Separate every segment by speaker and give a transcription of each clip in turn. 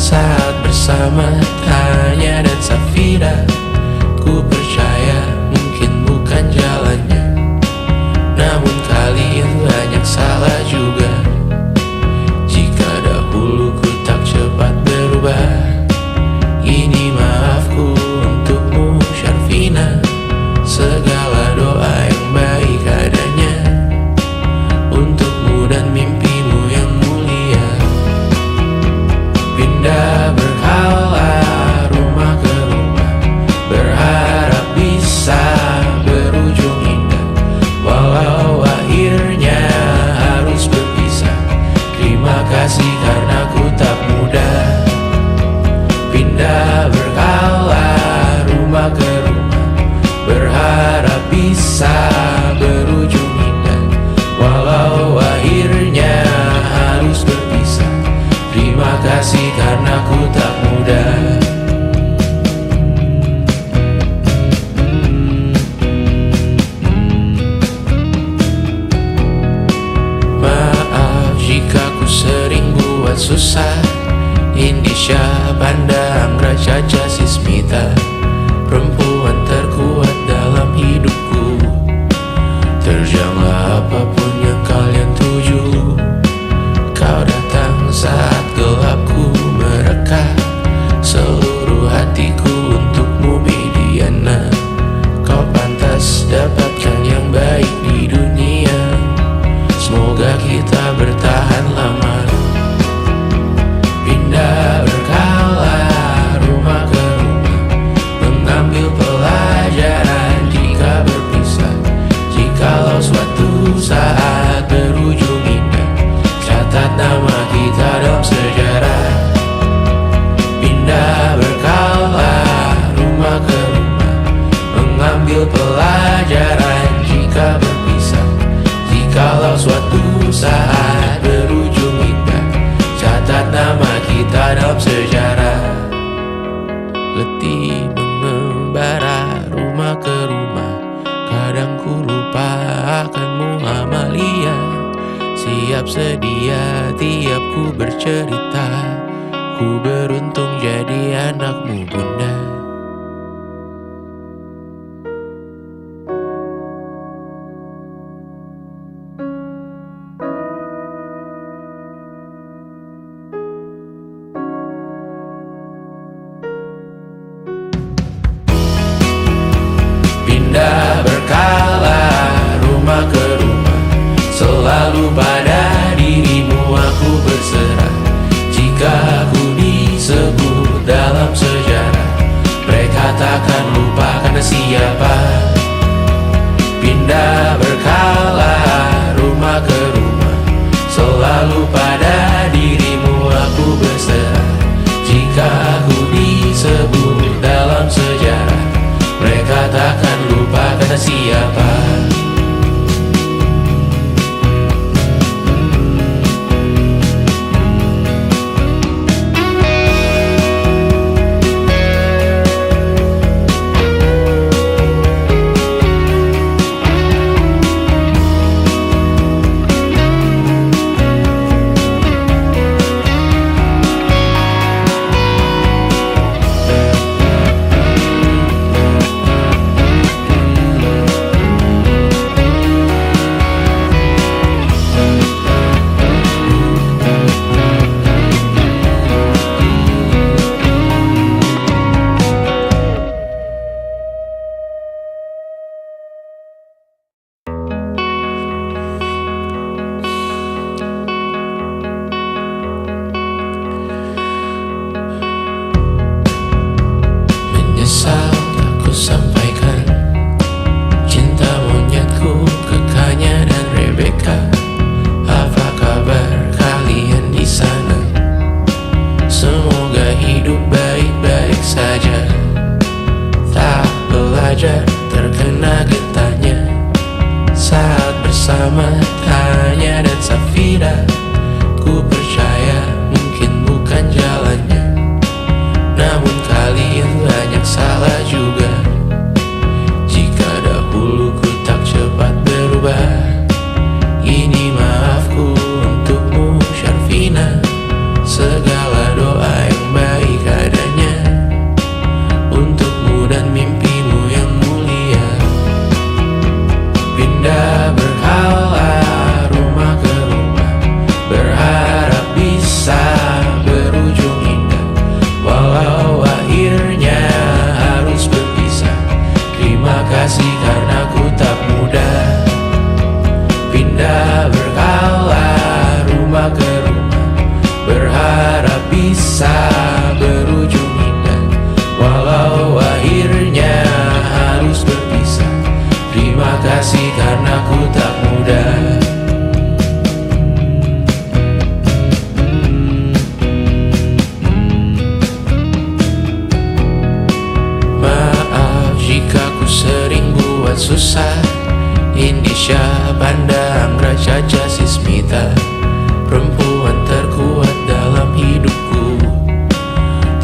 Speaker 1: Saat bersama Tanya dan Safira, ku percaya mungkin bukan jalannya, namun kalian banyak salah juga. Jika dahulu ku tak cepat berubah, ini maafku untukmu Syarfina. Segala doa yang baik adanya untukmu dan mimpimu yang mulia. Pindah berkala rumah ke rumah, berharap bisa berujung indah, walau akhirnya harus berpisah. Terima kasih karena ku tak mudah. Pindah berkala rumah ke rumah, berharap bisa berujung indah, walau akhirnya harus berpisah. Terima kasih karena ku tak mudah. Maaf jika ku sering buat susah. Indisha, Panda, Anggra, Caca, Sismita, perempuan terkuat dalam hidupku. Terjanglah apapun yang kalian tuju. Kau datang saat gelapku mereka, seluruh hatiku untukmu Bidiana. Kau pantas dapatkan yang baik di dunia, semoga kita bertahan lama. Pindah berkala rumah ke rumah, mengambil pelajaran jika berpisah. Jikalau suatu saat berujung indah, catat nama kita dalam sejarah. Pindah berkala rumah ke rumah, mengambil pelajaran jika berpisah. Jikalau suatu saat berujung indah, catat nama kita dalam sejarah. Letih mengembara rumah ke rumah, kadang ku lupa akanmu Amalia. Siap sedia tiap ku bercerita, ku beruntung jadi anakmu bunda. Pindah berkala rumah ke rumah, selalu pada dirimu aku berserah. Jika aku disebut dalam sejarah, mereka takkan lupa karena siapa. Pindah berkala rumah ke rumah, selalu pada dirimu aku berserah. Jika aku disebut dalam sejarah, mereka takkan lupa kata siapa. Menyesal tak ku sampaikan cinta monyetku ke Kanya dan Rebecca. Apa kabar kalian di sana? Semoga hidup baik-baik saja. Tak belajar terkena getahnya saat bersama Tanya dan Safira. Ku percaya mungkin bukan jalannya, namun kalian banyak salah juga. susah. Indisha, Panda, Anggra, Caca, Sismita, perempuan terkuat dalam hidupku.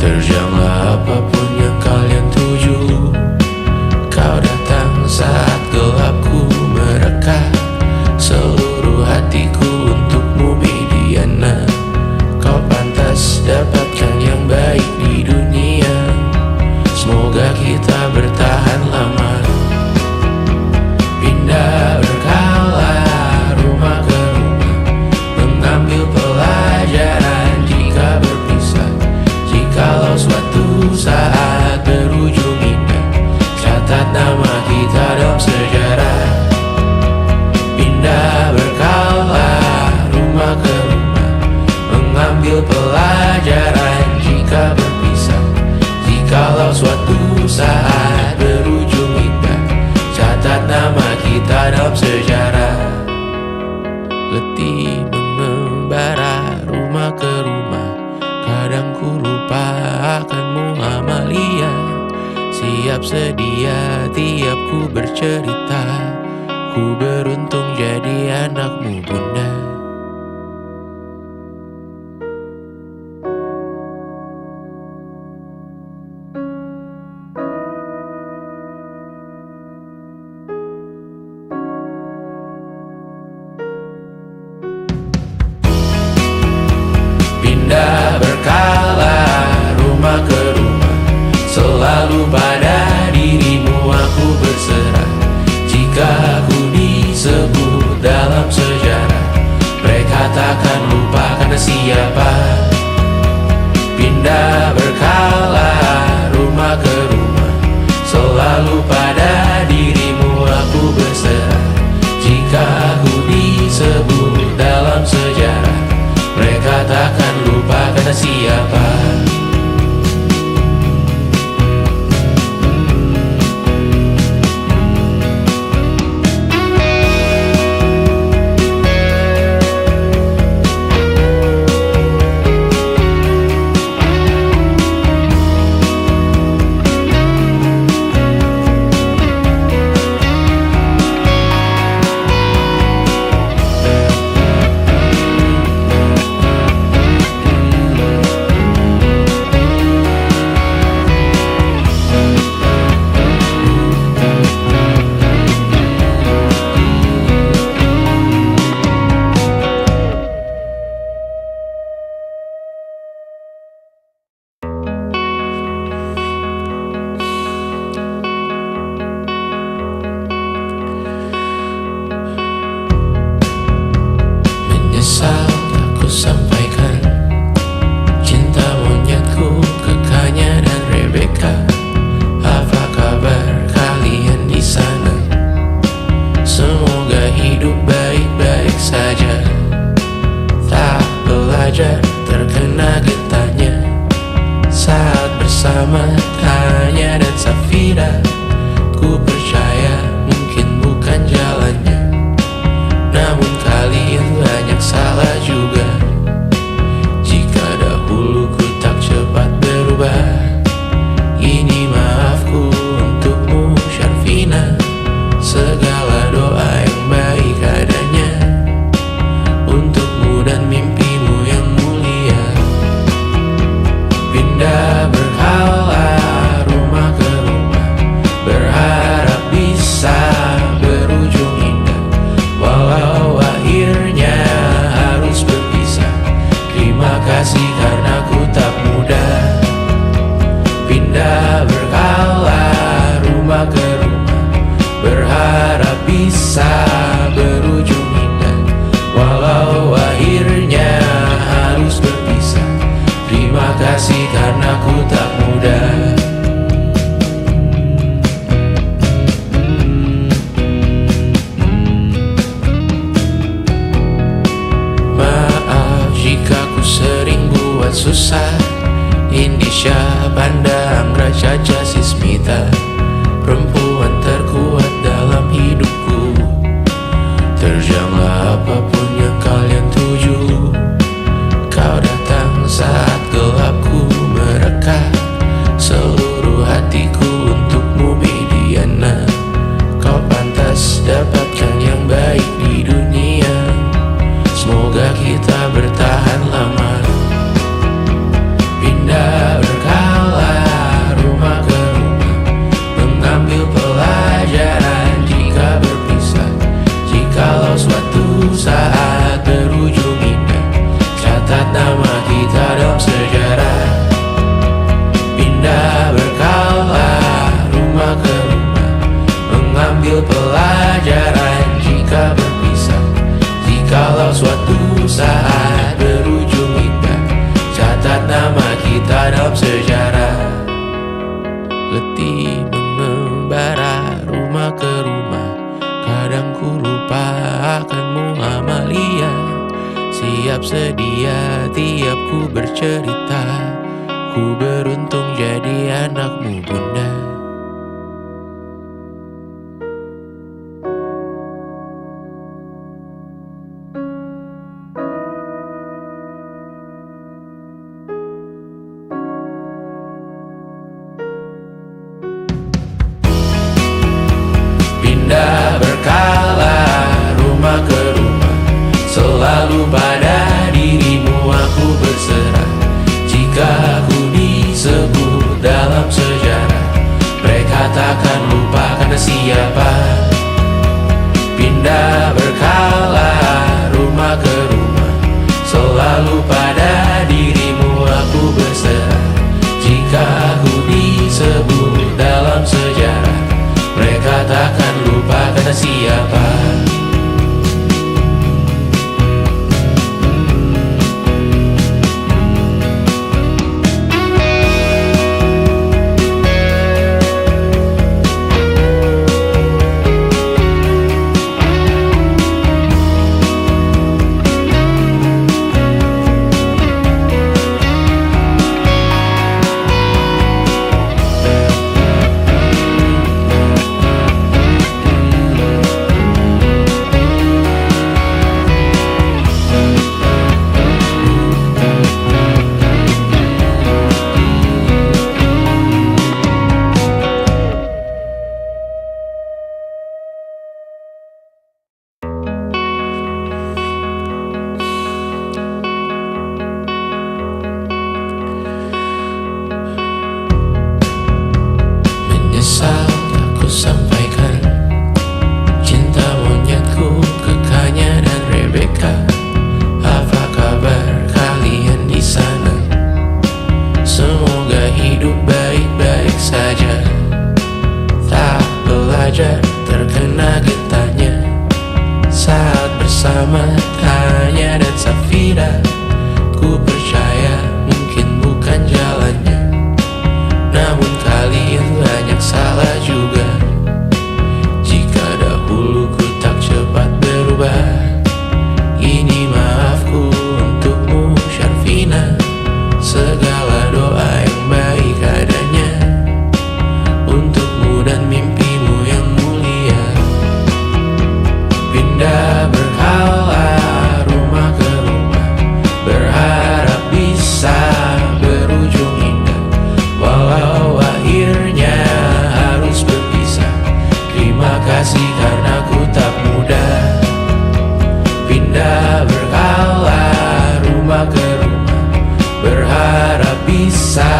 Speaker 1: Terjanglah apapun yang kalian tuju. Kau datang saat gelapku mereka. Seluruh hatiku untukmu Bidiana. Kau pantas dapatkan yang baik di dunia. Semoga kita bertahan lama. Pindah berkala rumah ke rumah, mengambil pelajaran jika berpisah. Jikalau suatu saat berujung indah, catat nama kita dalam sejarah. Pindah berkala rumah ke rumah, mengambil pelajaran jika berpisah. Jikalau suatu saat berujung indah, catat nama kita dalam sejarah. Letih mengembara rumah ke rumah, kadang ku lupa akanmu Amalia. Siap sedia tiap ku bercerita, ku beruntung jadi anakmu bunda. Pindah berkala rumah ke rumah, selalu pada dirimu aku berserah. Jika aku disebut dalam sejarah, mereka takkan lupa karena siapa. Pindah berkala rumah ke rumah, selalu pada dirimu aku berserah. Jika aku disebut dalam sejarah, mereka takkan lupa kata siapa. Menyesal aku sampaikan cinta monyetku ke Kanya dan Rebecca. Apa kabar kalian di sana? Semoga hidup baik-baik saja. Tak belajar terkena getahnya saat bersama Tanya dan Safira. Ku percaya mungkin bukan jalannya, namun kalian banyak salah juga. Jika dahulu ku tak cepat berubah, ini maafku untukmu Syarfina. Segala doa yang baik adanya untukmu dan mimpimu yang mulia. Pindah berkala rumah ke rumah, berharap bisa berujung indah. Walau akhirnya harus berpisah, terima kasih karena ku tak mudah. Pindah berkala rumah ke rumah, berharap bisa berujung indah. Walau akhirnya harus berpisah, terima kasih karena ku tak mudah. Jika ku sering buat susah. Indisha, Panda, Anggra, Caca, Sismita, perempuan terkuat dalam hidupku. Terjanglah apapun yang kalian tuju. Kau datang saat gelapku mereka. Seluruh hatiku untukmu Bidiana. Kau dalam sejarah. Letih mengembara rumah ke rumah, kadang ku lupa akanmu Amalia. Siap sedia tiap ku bercerita, ku beruntung jadi anakmu bunda. Pindah berkala rumah ke rumah, selalu pada dirimu aku berserah. Jika aku disebut dalam sejarah, mereka takkan lupa karena siapa. Pindah berkala rumah ke rumah, selalu pada dirimu aku berserah. Jika aku disebut dalam sejarah, mereka takkan lupa kata siapa. Menyesal aku sampaikan cinta monyetku ke Kanya dan Rebecca. Apa kabar kalian di sana? Semoga hidup baik-baik saja. Tak belajar terkena getahnya saat bersama Tanya dan Safira. Ku percaya mungkin bukan jalannya, namun kalian banyak salah juga. Jika dahulu ku tak cepat berubah, ini maafku untukmu Syarfina. Segala doa yang baik adanya untukmu dan mimpimu yang mulia. Pindah berkala rumah ke rumah, berharap bisa berujung indah. Walau akhirnya harus berpisah, terima kasih karena ku tak mudah. Pindah berkala rumah ke rumah, berharap bisa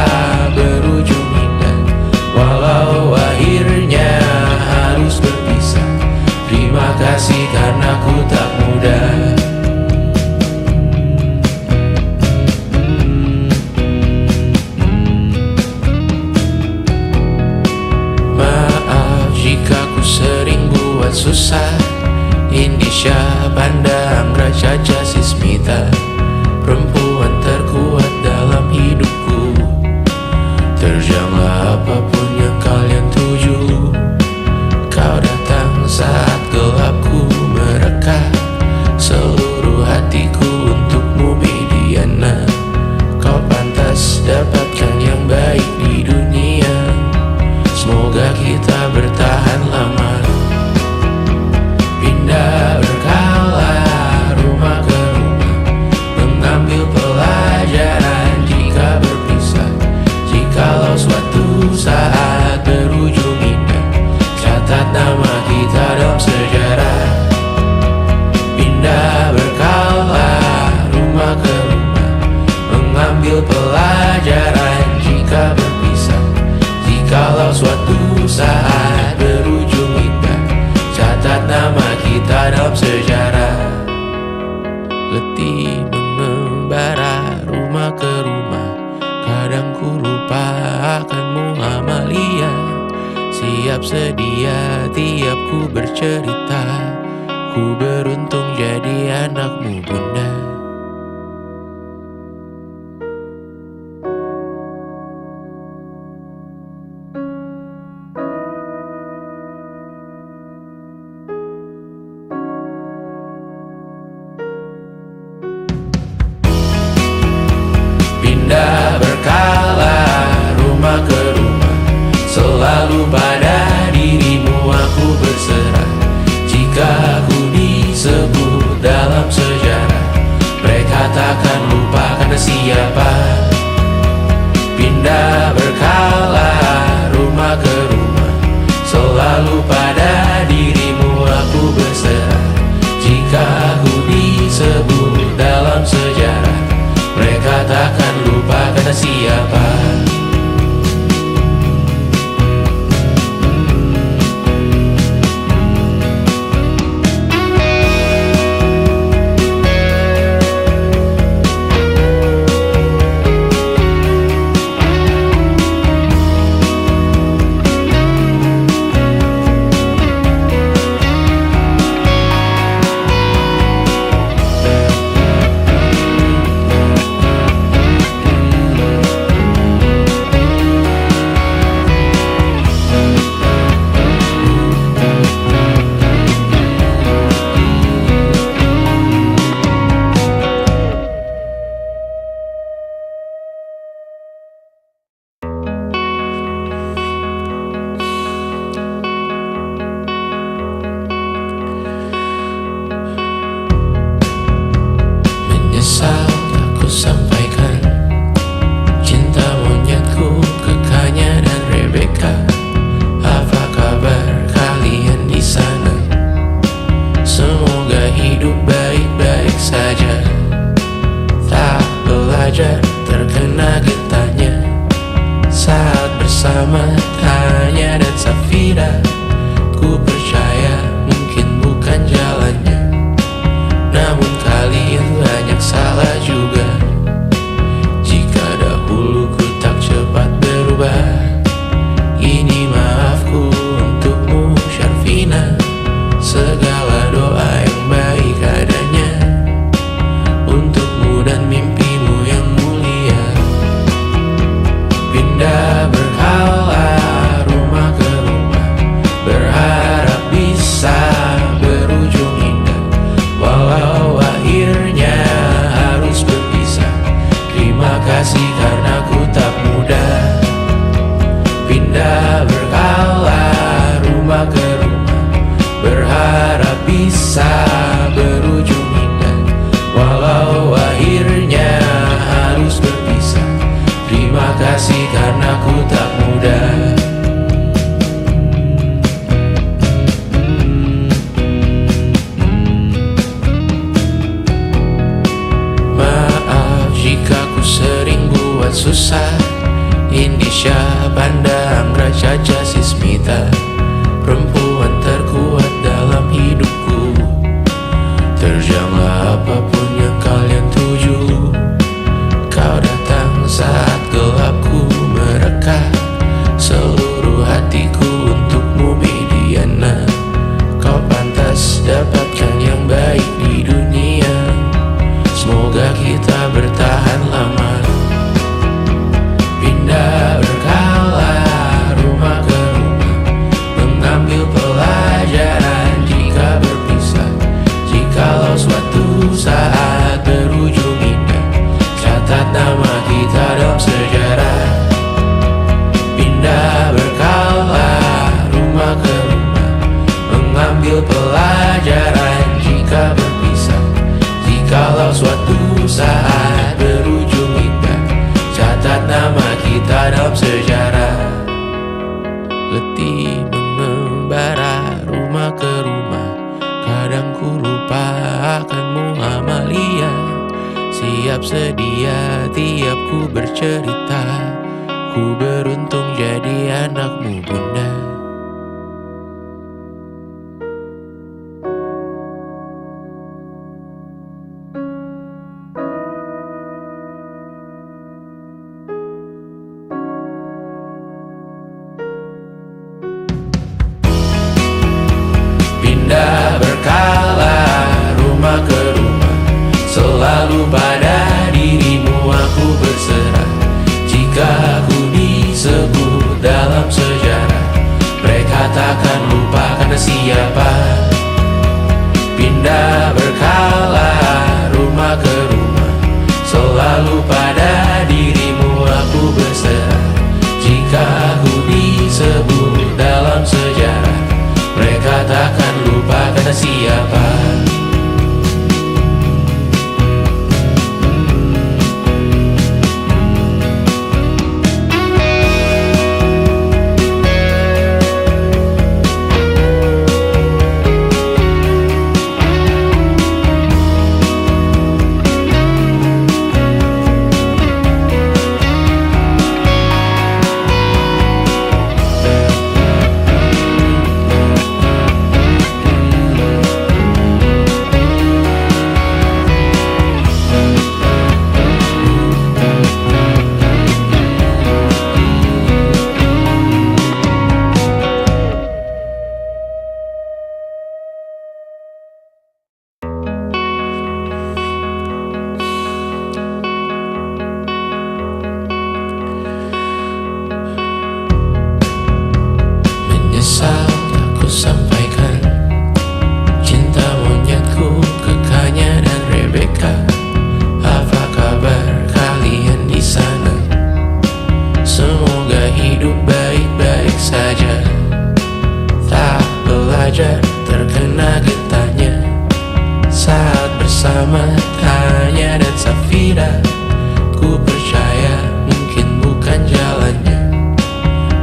Speaker 1: berujung indah. Walau akhirnya harus berpisah, terima kasih karena ku tak mudah. Jika ku sering buat susah, Indisha, Panda, Anggra, Caca, Sismita, perempuan terkuat dalam hidupku. Terjanglah apapun yang kalian tuju, kau datang saat gelapku mereka. Seluruh hatiku untukmu Mediana. Kau pantas dapatkan yang baik di dunia. Semoga kita bertahan lama. Pindah berkala rumah ke rumah, mengambil pelajaran jika berpisah. Jikalau suatu saat berujung indah, catat nama kita dalam sejarah. Pindah berkala rumah ke rumah, mengambil pelajaran jika berpisah. Jikalau suatu saat berujung indah, catat nama kita dalam sejarah. Letih mengembara rumah ke rumah, kadang ku lupa akanmu Amalia. Siap sedia tiap ku bercerita, ku beruntung jadi anakmu bunda. takkan lupa karena siapa. Pindah berkala rumah ke rumah, selalu pada dirimu aku berserah. Jika aku disebut dalam sejarah, mereka takkan lupa karena siapa. Menyesal aku sampaikan cinta monyetku ke Kanya dan Rebecca. Apa kabar kalian di sana? Semoga hidup baik-baik saja. Tak belajar terkena getahnya saat bersama Tanya dan Safira. Ku percaya mungkin bukan jalannya, namun kalian banyak salah juga. Jika dahulu ku tak cepat berubah, ini maafku untukmu Syarfina. Segala doa yang baik adanya untukmu dan mimpimu yang mulia. Pindah berkala rumah ke rumah, berharap bisa berujung indah. Walau akhirnya harus berpisah, terima kasih karena ku tak mudah. Pindah berkala rumah ke rumah, berharap bisa berujung indah. Walau akhirnya harus berpisah, terima kasih karena ku tak mudah. Jika ku sering buat susah, Indisha, Banda, Anggra, Caca, Sismita, perempuan terkuat dalam hidupku. Terjanglah apapun yang kalian tuju, kau datang saat gelapku mereka. Seluruh hatiku untukmu Mediana. Kau pantas dapatkan yang baik di dunia. Semoga kita bertahan lama. Pindah berkala rumah ke rumah, mengambil pelajaran jika berpisah. Jikalau suatu saat berujung indah, catat nama kita dalam sejarah. Pindah berkala rumah ke rumah, mengambil pelajaran jika berpisah. Jikalau suatu saat berujung indah, catat nama kita dalam sejarah. Letih mengembara rumah ke rumah, kadang ku lupa akanmu Amalia. Siap sedia tiap ku bercerita, ku beruntung jadi anakmu bunda. Pindah berkala rumah ke rumah, selalu pada dirimu aku berserah. Jika aku disebut dalam sejarah, mereka takkan lupa karena siapa. Pindah berkala rumah ke rumah, selalu pada dirimu aku berserah. Jika aku disebut dalam sejarah, mereka takkan lupa karena siapa. Semoga hidup baik-baik saja. Tak belajar terkena getahnya saat bersama Tanya dan Safira. Ku percaya mungkin bukan jalannya,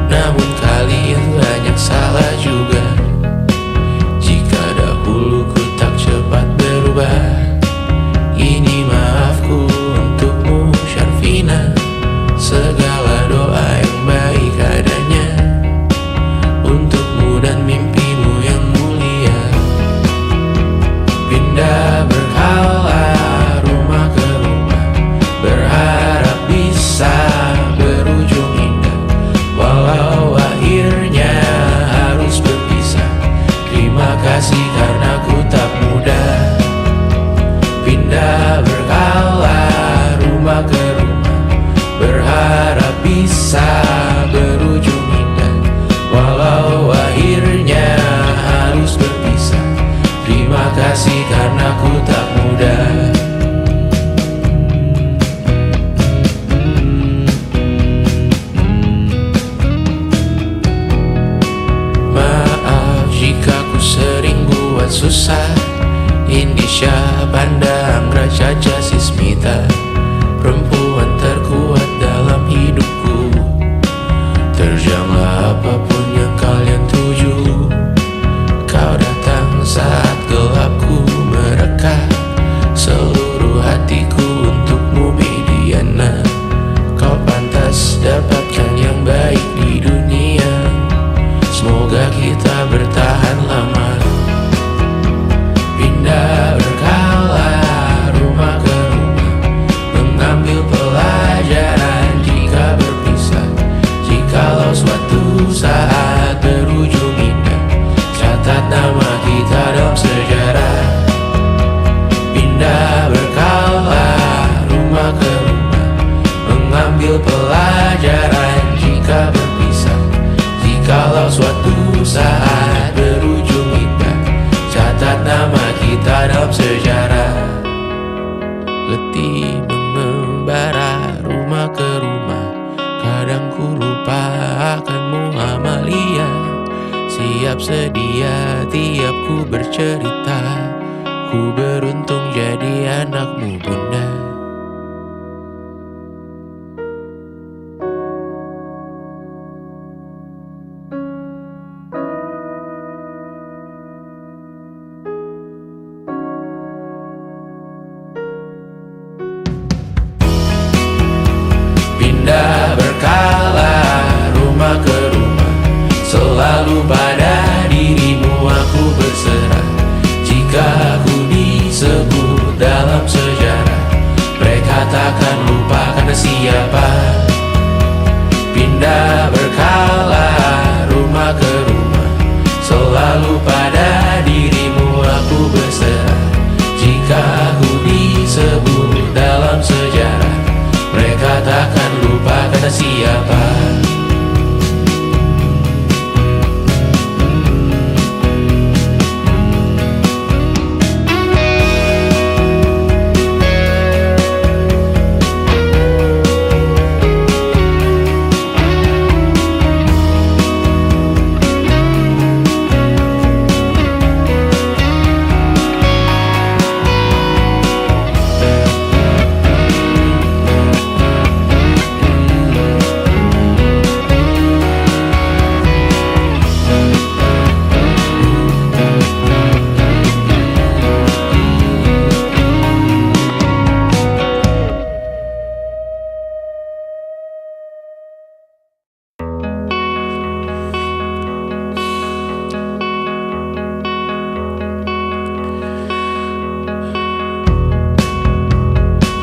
Speaker 1: namun kalian banyak salah juga. Jika dahulu ku tak cepat berubah, ini maafku untukmu Syarfina. Segala doa yang baik adanya untukmu dan mimpimu yang mulia. Pindah berkala rumah ke rumah, berharap bisa berujung indah. Walau akhirnya harus berpisah, terima kasih karena ku tak mudah. Pindah berkala rumah ke rumah, berharap bisa berujung indah. Walau akhirnya harus berpisah, terima kasih karena ku tak mudah. Maaf jika ku sering buat susah. Indisha, Panda, Anggra, Caca, Sismita, perempuan terkuat dalam hidupku. Terjanglah apapun yang kalian tuju. Kau datang saat gelapku mereka. Seluruh hatiku untukmu Mediana. Kau pantas dapatkan yang baik di dunia. Semoga kita bertahan lama. Pindah berkala rumah ke rumah, mengambil pelajaran jika berpisah. Jikalau suatu saat berujung indah, catat nama kita dalam sejarah. Pindah berkala rumah ke rumah, mengambil pelajaran jika berpisah. Jikalau suatu saat berujung indah, catat nama kita dalam sejarah. Letih mengembara rumah ke rumah, kadang ku lupa akanmu Amalia. Siap sedia tiap ku bercerita, ku beruntung jadi anakmu bunda. Pindah berkala rumah ke rumah, selalu pada dirimu aku berserah. Jika aku disebut dalam sejarah, mereka takkan lupa karena siapa. Pindah berkala rumah ke rumah, selalu pada dirimu aku berserah. Jika aku disebut dalam sejarah, mereka takkan lupa kata siapa.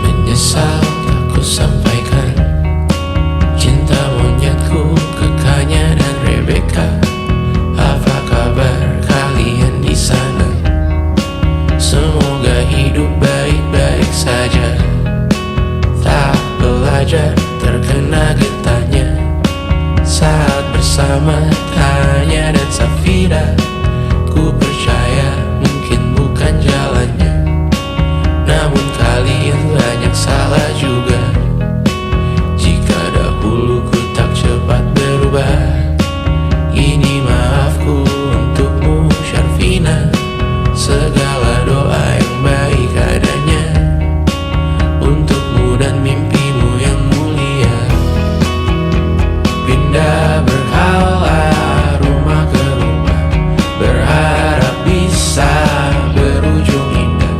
Speaker 1: Menyesal tak ku sampaikan cinta monyetku ke Kanya dan Rebecca. Apa kabar kalian di sana? Semoga hidup baik-baik saja. Tak belajar terkena getahnya saat bersama Tanya dan Safira. Ku percaya mungkin bukan jalannya, namun kalian banyak salah juga. Jika dahulu ku tak Pindah berkala rumah ke rumah, berharap bisa berujung indah.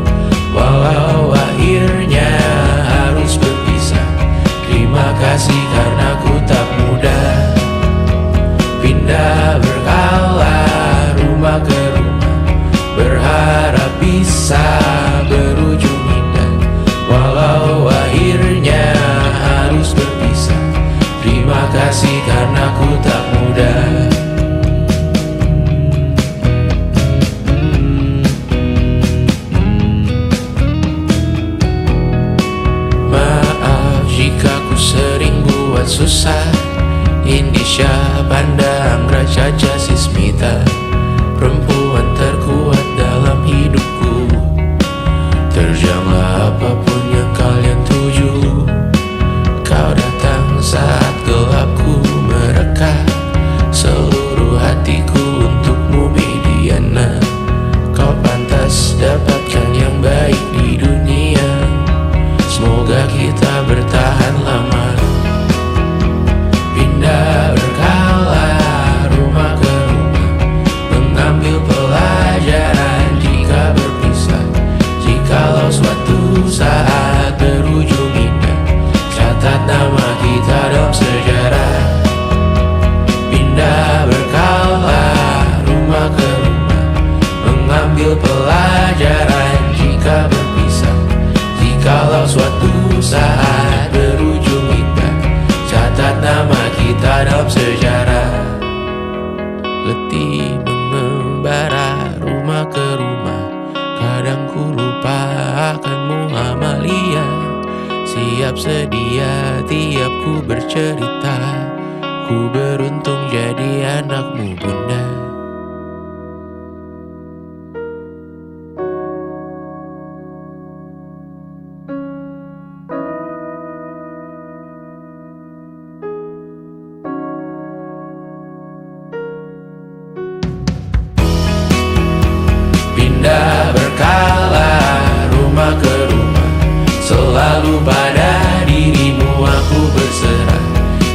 Speaker 1: Walau akhirnya harus berpisah, terima kasih karena ku tak mudah. Pindah berkala rumah ke rumah, berharap bisa berujung indah. Walau akhirnya harus berpisah, terima kasih karena ku tak mudah. Maaf jika ku sering buat susah. Indisha pandang Raja Jasismita, perempuan terkuat dalam hidupku. Terjanglah apapun yang kalian tuju. Kau datang saat gelapku mereka, seluruh hatiku untukmu Mediana. Kau pantas dapatkan yang baik di dunia, semoga kita bertahan lama. Pindah berkala rumah ke rumah, mengambil pelajaran jika berpisah. Jikalau suatu saat berujung indah, catat nama kita dalam sejarah. Pindah berkala rumah ke rumah, mengambil pelajaran jika berpisah. Jikalau suatu saat berujung indah, catat nama kita dalam sejarah. Letih mengembara rumah ke rumah, kadang ku lupa akanmu Amalia. Siap sedia tiap ku bercerita, ku beruntung jadi anakmu bunda. Pindah berkala rumah ke rumah, selalu pada dirimu aku berserah.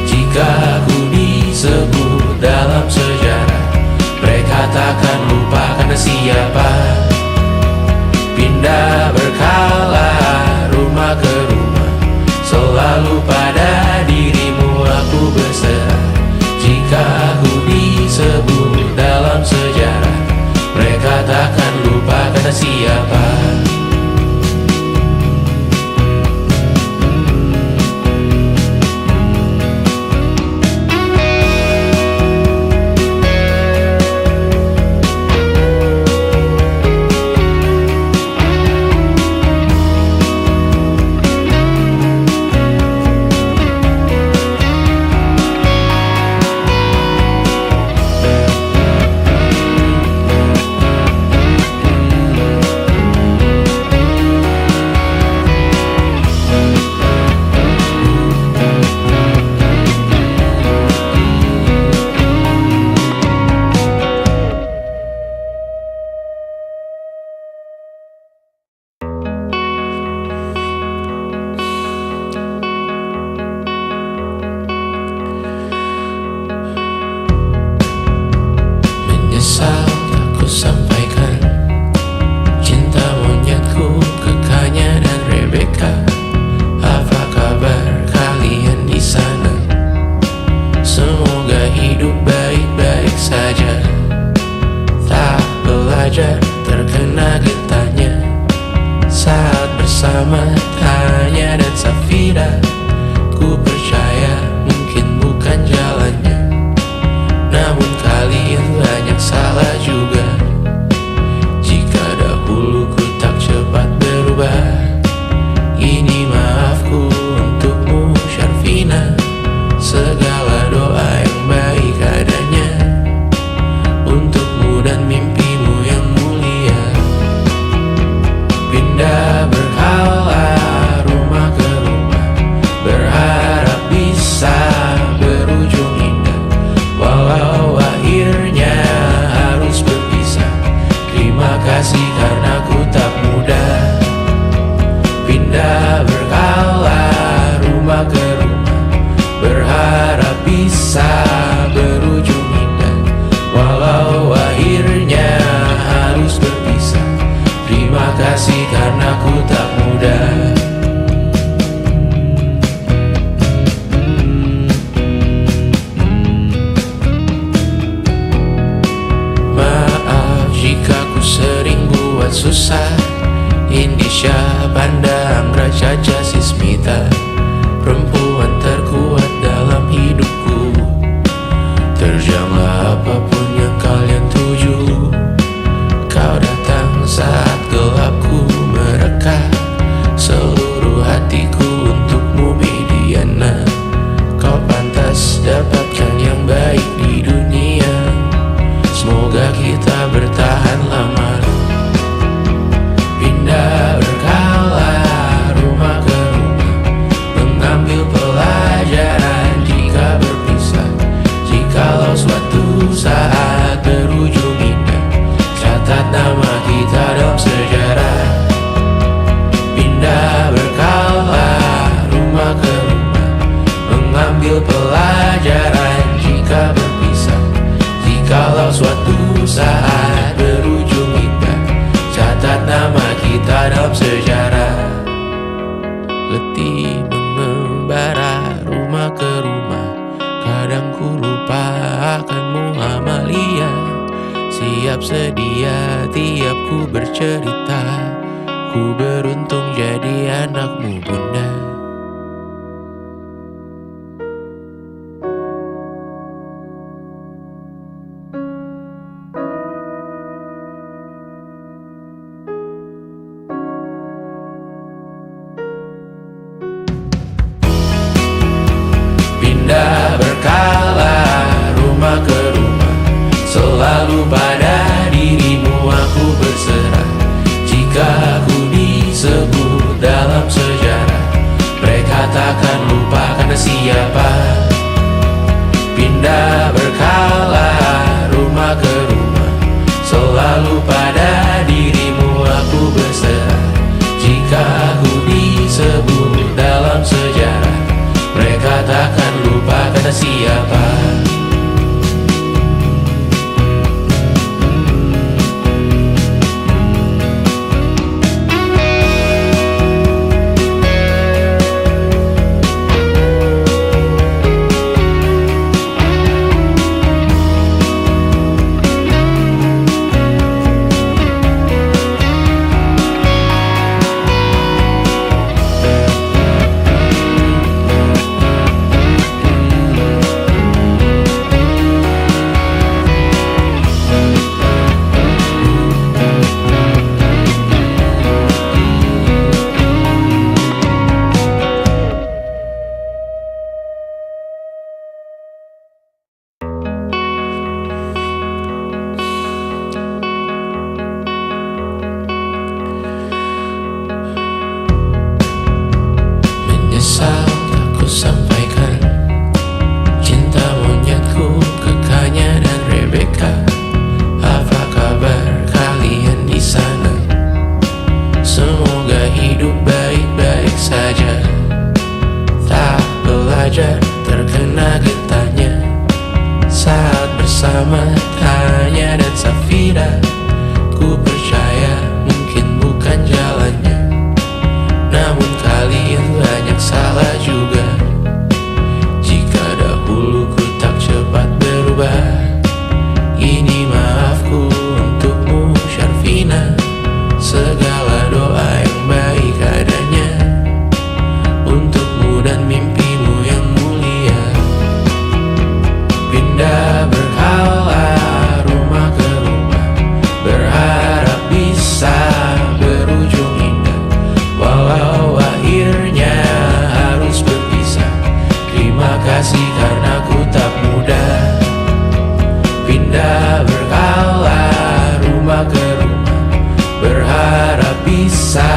Speaker 1: Jika ku disebut dalam sejarah, mereka takkan lupa karena siapa. Pindah berkala rumah ke rumah, selalu pada dirimu aku berserah. Jika ku disebut dalam sejarah, mereka takkan lupa karena siapa. Menyesal tak ku sampaikan cinta monyetku ke Kanya dan Rebecca. Apa kabar kalian di sana? Semoga hidup baik-baik saja. Tak belajar terkena getahnya saat bersama Tanya dan Safira. Ku percaya mungkin bukan jalannya, namun kalian banyak salah juga. Jika dahulu ku tak cepat berubah, ini maafku untukmu Syarfina. Segala doa yang baik adanya untukmu dan mimpimu yang mulia. Pindah berkala rumah ke rumah, berharap bisa berujung indah. Walau akhirnya harus berpisah, terima kasih karena ku tak mudah. Pindah berkala rumah ke rumah, berharap bisa susah. Indonesia pandang Raja Jasismita, perempuan terkuat dalam hidupku. Terjanglah apapun yang kalian tuju. Kau datang saat gelapku mereka, seluruh hatiku untukmu Mediana. Kau pantas dapatkan yang baik di dunia. Semoga kita bertahan lama. Pindah berkala rumah ke rumah, mengambil pelajaran jika berpisah. Jikalau suatu saat berujung indah, catat nama kita dalam sejarah. Pindah berkala rumah ke rumah, mengambil pelajaran jika berpisah. Jikalau suatu saat berujung indah, catat nama kita dalam sejarah. Letih mengembara rumah ke rumah, kadang ku lupa akanmu Amalia. Siap sedia tiap ku bercerita, ku beruntung jadi anakmu bunda. Pindah berkala rumah ke rumah, selalu pada dirimu aku berserah. Jika aku disebut dalam sejarah, mereka takkan lupa karena siapa. Pindah berkala rumah ke rumah, selalu pada dirimu aku berserah. Jika aku disebut dalam sejarah, mereka takkan lupa kata siapa. Aku sampaikan cinta monyetku ke Kanya dan Rebecca. Apa kabar kalian di sana? Semoga hidup baik-baik saja. Tak belajar terkena getahnya saat bersama Tanya dan Safira. Ku percaya mungkin bukan jalannya, namun kalian banyak salah juga. Jika dahulu ku tak cepat berubah, ini maafku untukmu Syarfina. Segala doa yang baik adanya untukmu dan mimpimu yang mulia. Pindah berkala rumah ke rumah, berharap bisa berujung indah. Walau akhirnya harus berpisah, terima kasih karena ku tak muda. Pindah berkala rumah ke rumah, berharap bisa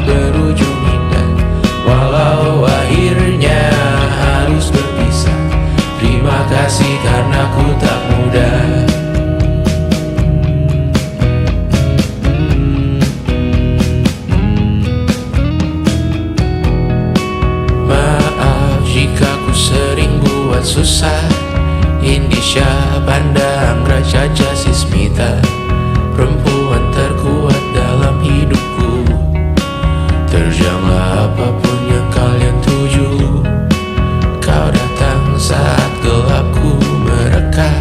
Speaker 1: berujung indah. Walau akhirnya harus berpisah, terima kasih karena ku tak muda. Jika ku sering buat susah, Indonesia pandang Raja Jasismita, perempuan terkuat dalam hidupku. Terjanglah apapun yang kalian tuju. Kau datang saat gelapku mereka,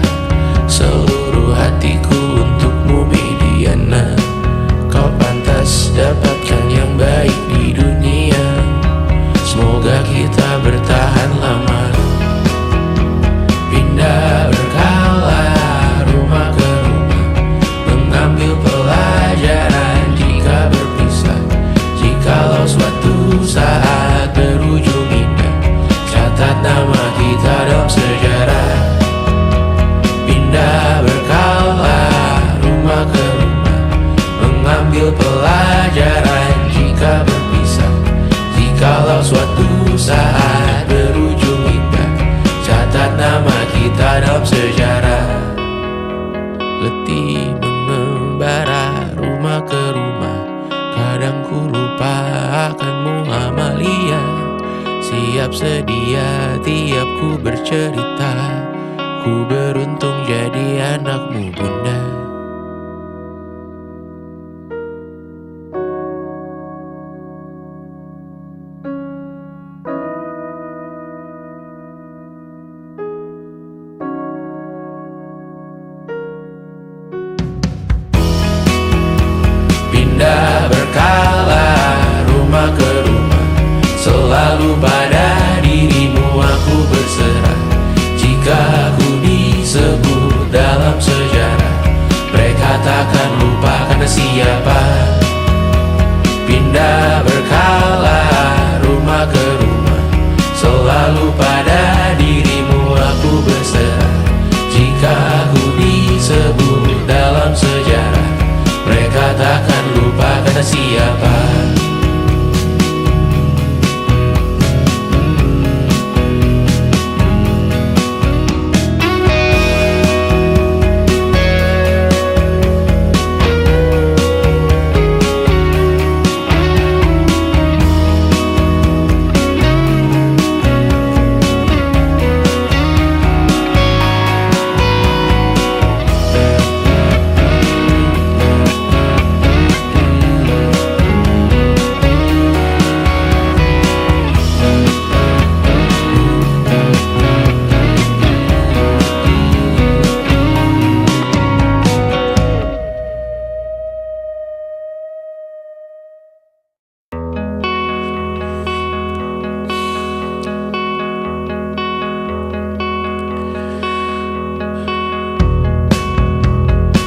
Speaker 1: seluruh hatiku untukmu Mediana. Kau pandang kita dalam sejarah. Letih mengembara rumah ke rumah, kadang ku lupa akanmu Amalia. Siap sedia tiap ku bercerita, ku beruntung jadi anakmu bunda. Pindah berkala rumah ke rumah, selalu pada dirimu aku berserah. Jika ku disebut dalam sejarah, mereka takkan lupa karena siapa. Pindah berkala rumah ke rumah, selalu pada dirimu aku berserah. Jika ku disebut dalam sejarah, mereka takkan lupa kata siapa.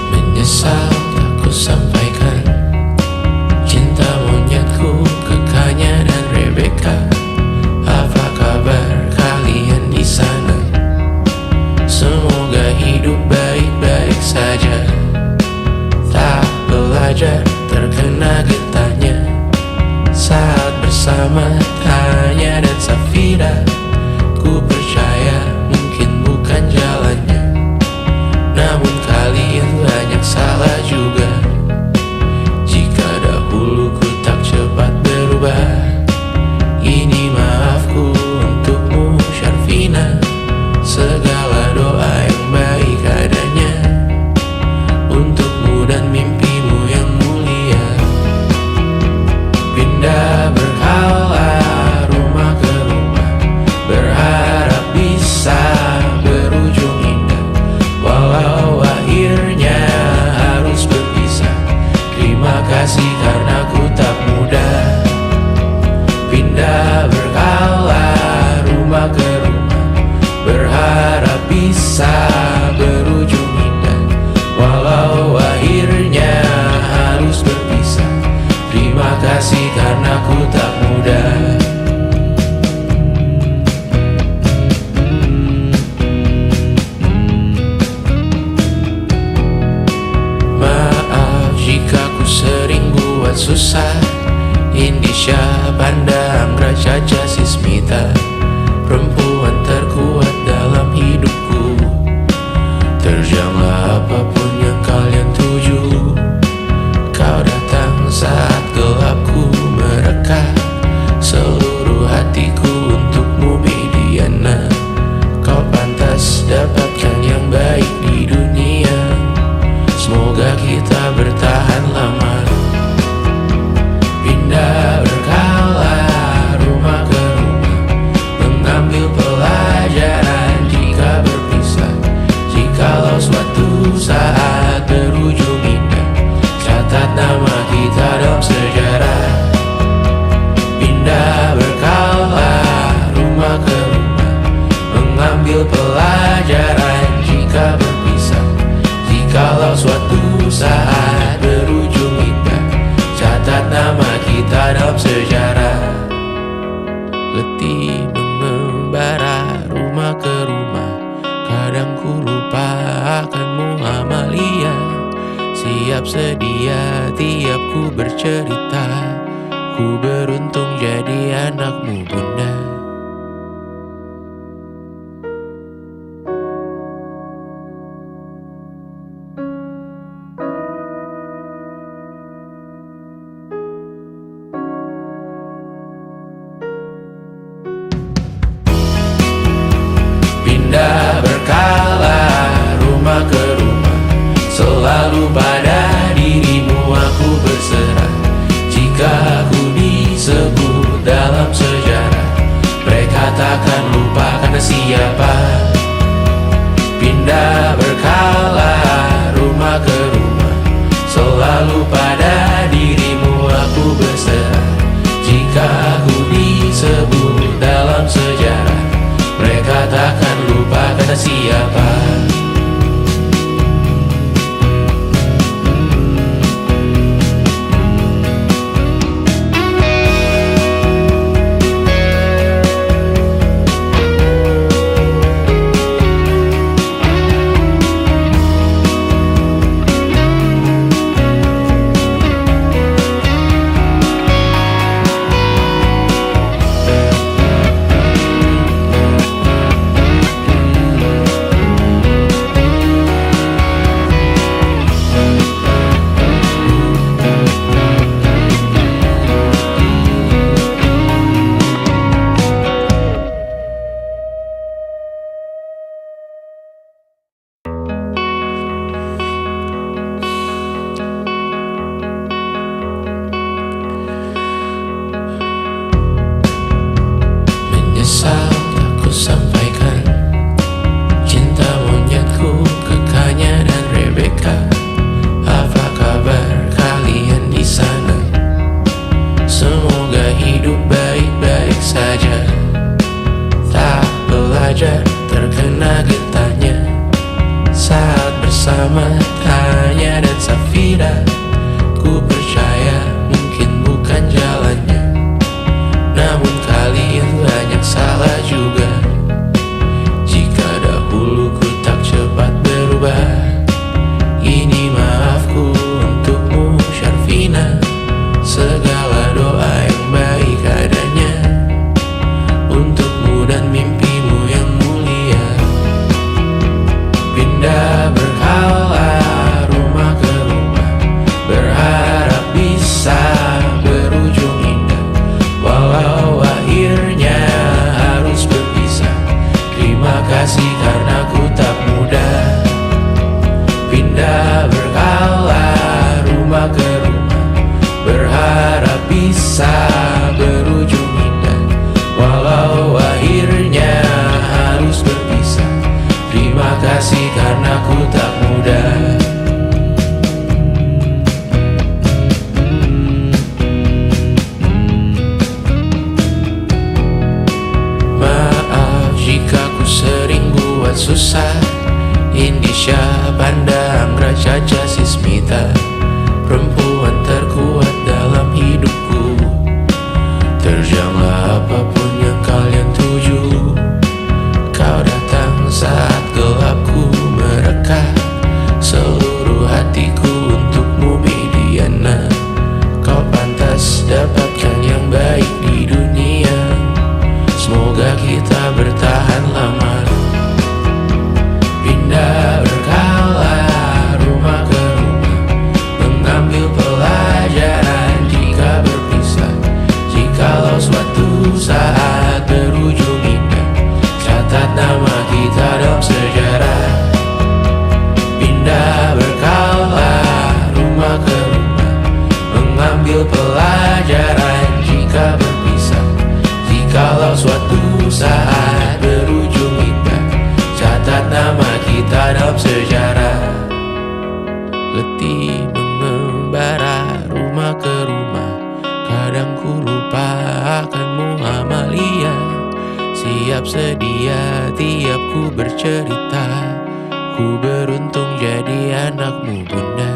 Speaker 1: Menyesal tak ku sampaikan cinta monyetku ke Kanya dan Rebecca. Apa kabar kalian di sana? Semoga hidup baik-baik saja. Tak belajar terkena getahnya saat bersama Tanya dan Safira. Ku percaya mungkin bukan jalannya, namun kalian banyak salah juga. Jika dahulu ku tak cepat berubah, ini maafku untukmu Syarfina. Segala doa yang baik adanya untukmu dan mimpimu yang mulia. Pindah berkala rumah ke rumah, berharap bisa berujung indah. Walau akhirnya harus berpisah, terima kasih karena ku tak mudah. Pindah berkala rumah ke rumah, berharap bisa berujung indah. Walau akhirnya harus berpisah, terima kasih karena ku tak mudah. Jika ku sering buat susah, Indisha, Panda, Anggra, Caca, Sismita, perempuan terkuat dalam hidupku. Terjanglah apapun yang kalian tuju, kau datang saat gelapku mereka. Seluruh hatiku untukmu Mediana. Kau pantas dapatkan yang baik di dunia. Semoga kita bertahan lama. Pindah berkala rumah ke rumah, mengambil pelajaran jika berpisah. Jikalau suatu saat berujung indah, catat nama kita dalam sejarah. Pindah berkala rumah ke rumah, mengambil pelajaran jika berpisah. Jikalau suatu saat berujung indah, catat nama kita dalam sejarah. Letih mengembara rumah ke rumah, kadang ku lupa akanmu Amalia. Siap sedia tiap ku bercerita, ku beruntung jadi anakmu bunda. kasih karena ku tak mudah. Maaf jika ku sering buat susah. Indisha pandang Raja Jasismita, perempuan terkuat dalam hidupku. Terjanglah apapun yang kalian tuju. Kau datang saat gelapku mereka. Seluruh hatiku untukmu Mediana. Kau pantas dapatkan yang baik di dunia. Semoga kita bertahan lama. Pindah berkala rumah ke rumah, mengambil pelajaran jika berpisah. Jikalau suatu saat berujung indah, catat nama kita dalam sejarah. Pindah berkala rumah ke rumah, mengambil pelajaran jika berpisah. Jikalau suatu saat berujung indah, catat nama kita dalam sejarah. Letih mengembara rumah ke rumah, kadang ku lupa akanmu Amalia. Siap sedia tiap ku bercerita, ku beruntung jadi anakmu bunda.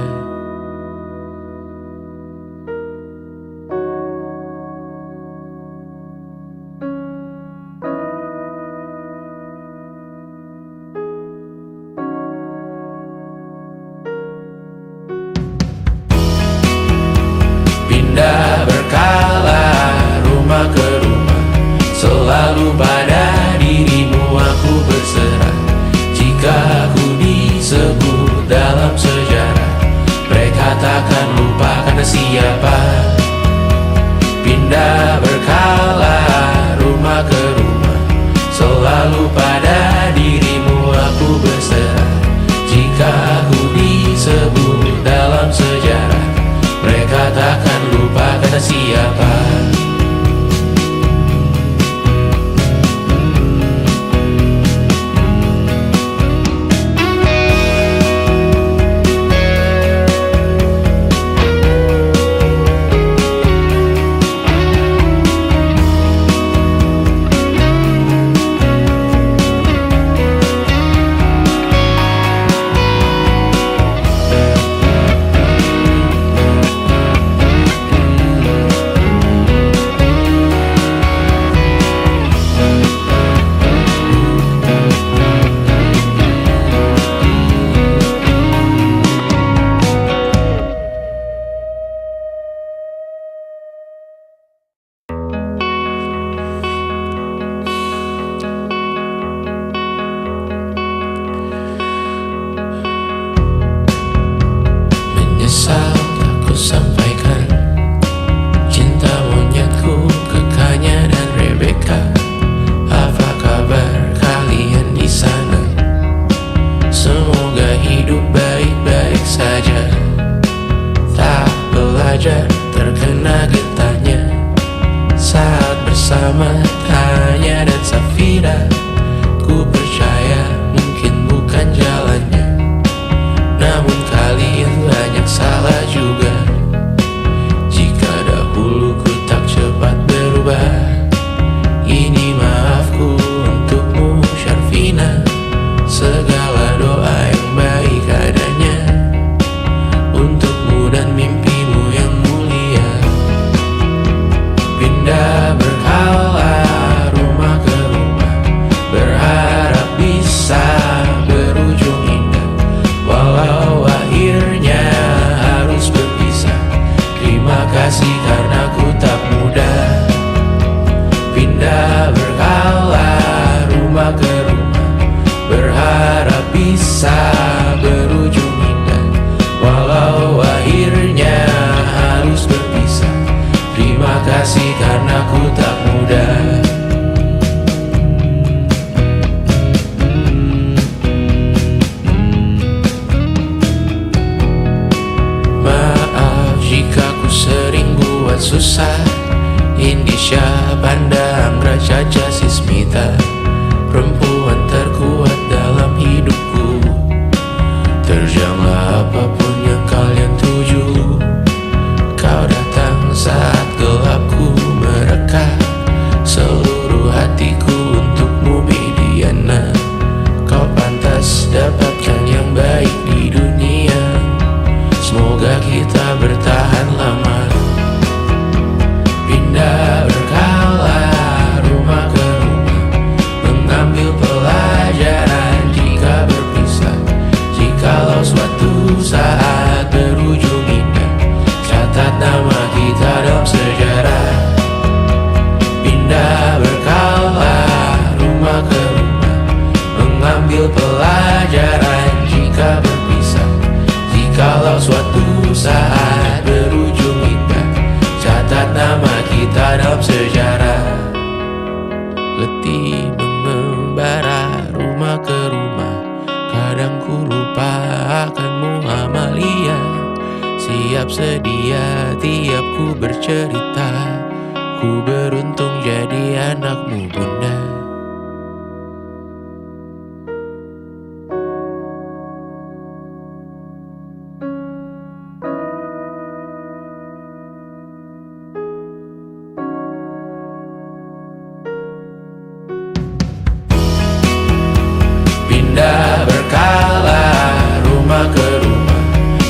Speaker 1: Pindah berkala rumah ke rumah, selalu pada dirimu aku berserah. Jika aku disebut dalam sejarah, mereka takkan lupa karena siapa. Pindah berkala rumah ke rumah, selalu pada dirimu aku berserah. Jika aku disebut dalam sejarah, mereka takkan lupa kata siapa. Menyesal tak ku sampaikan cinta monyetku ke Kanya dan Rebecca. Apa kabar kalian di sana? Semoga hidup baik-baik saja. Tak belajar terkena getahnya saat bersama Tanya dan Safira. Ku percaya mungkin bukan jalannya, namun kalian banyak salah juga. Jika dahulu ku tak cepat berubah, ini maafku untukmu Syarfina. Segala doa yang baik adanya untukmu dan mimpimu yang mulia. Pindah berkala rumah ke rumah, berharap bisa berujung indah. Walau akhirnya harus berpisah, terima kasih karena ku tak mudah. Pindah berkala rumah ke rumah, berharap bisa berujung indah. Walau akhirnya harus berpisah, terima kasih karena ku tak mudah. Maaf jika ku sering buat susah. Indisha pandang Raja Jasismita, perempuan terkuat dalam hidupku. dapatkan yang baik di dunia. Semoga kita bertahan lama. Pindah berkala, rumah ke rumah, mengambil pelajaran jika berpisah. Jikalau suatu saat berujung indah, catat nama kita dalam sejarah. Pindah berkala, rumah ke rumah, mengambil pelajaran jika berpisah. Jikalau suatu saat berujung indah, catat nama kita dalam sejarah. Letih mengembara rumah ke rumah, kadang ku lupa akanmu Amalia. Siap sedia tiap ku bercerita, ku beruntung jadi anakmu bunda. Pindah berkala, rumah ke rumah,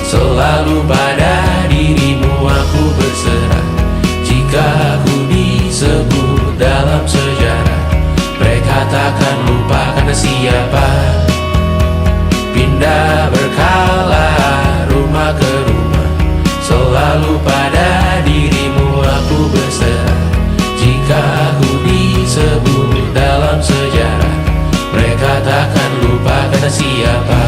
Speaker 1: selalu pada dirimu aku berserah. Jika aku disebut dalam sejarah, mereka takkan lupa karena siapa. Pindah berkala, rumah ke rumah, selalu pada dirimu aku berserah. Jika aku disebut dalam sejarah, mereka takkan lupa karena siapa.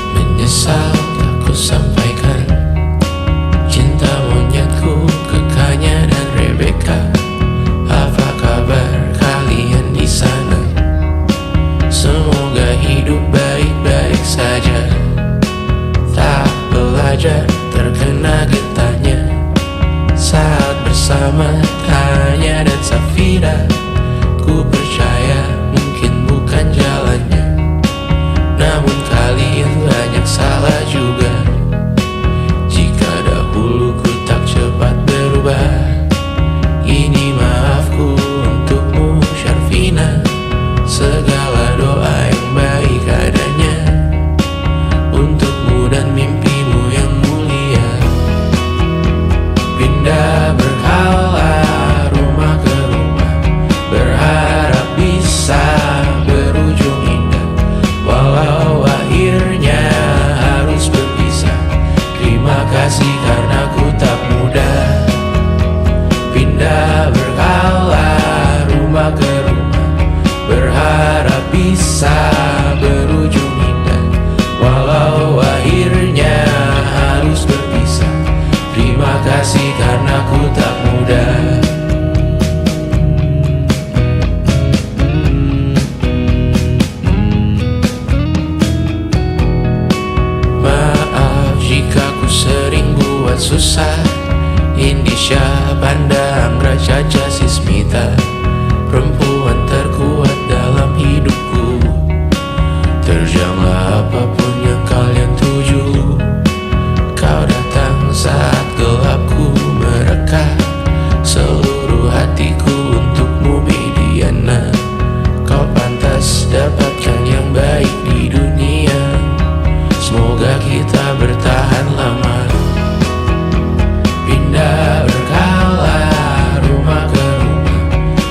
Speaker 1: Menyesal tak ku sampaikan cinta monyetku ke Kanya dan Rebecca. Apa kabar kalian di sana? Semoga hidup baik-baik saja. Tak belajar terkena getahnya saat bersama Tanya dan Safira. Ku percaya mungkin bukan jalannya, namun kalian banyak salah juga. Jika dahulu ku tak cepat berubah, ini maafku untukmu Syarfina. Segala doa yang baik adanya untukmu dan mimpimu yang mulia. Pindah berkala, rumah ke rumah, berharap bisa berujung indah. Walau akhirnya harus berpisah, terima kasih karena ku tak muda. Pindah berkala, rumah ke rumah, berharap bisa berujung indah. Walau akhirnya harus berpisah, terima kasih karena ku tak muda. Jika ku sering buat susah, Indisha, Banda, Anggra, Caca, Sismita, perempuan terkuat dalam hidupku. Terjanglah apapun yang kalian tuju, kau datang saat gelapku merekah. Seluruh hatiku untukmu Mediana. Kau pantas dapatkan yang baik di dunia. Semoga kita bertahan lama. Pindah berkala, rumah ke rumah,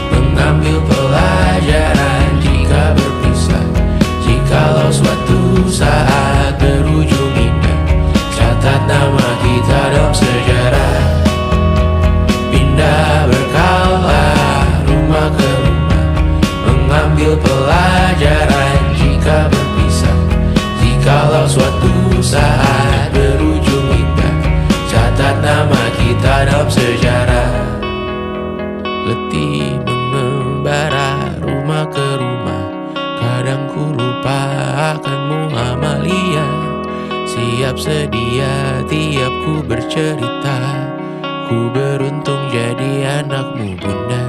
Speaker 1: mengambil pelajaran jika berpisah. Jikalau suatu saat angkat nama kita dalam sejarah. Letih mengembara rumah ke rumah, kadang ku lupa akanmu Amalia. Siap sedia tiap ku bercerita, ku beruntung jadi anakmu bunda.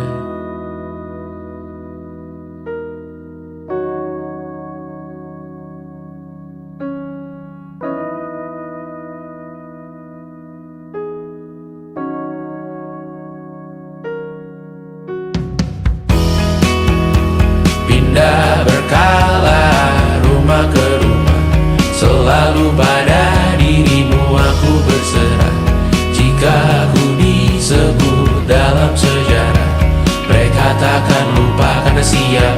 Speaker 1: Pindah berkala rumah ke rumah, selalu pada dirimu aku berserah. Jika ku disebut dalam sejarah, mereka takkan lupa karena siap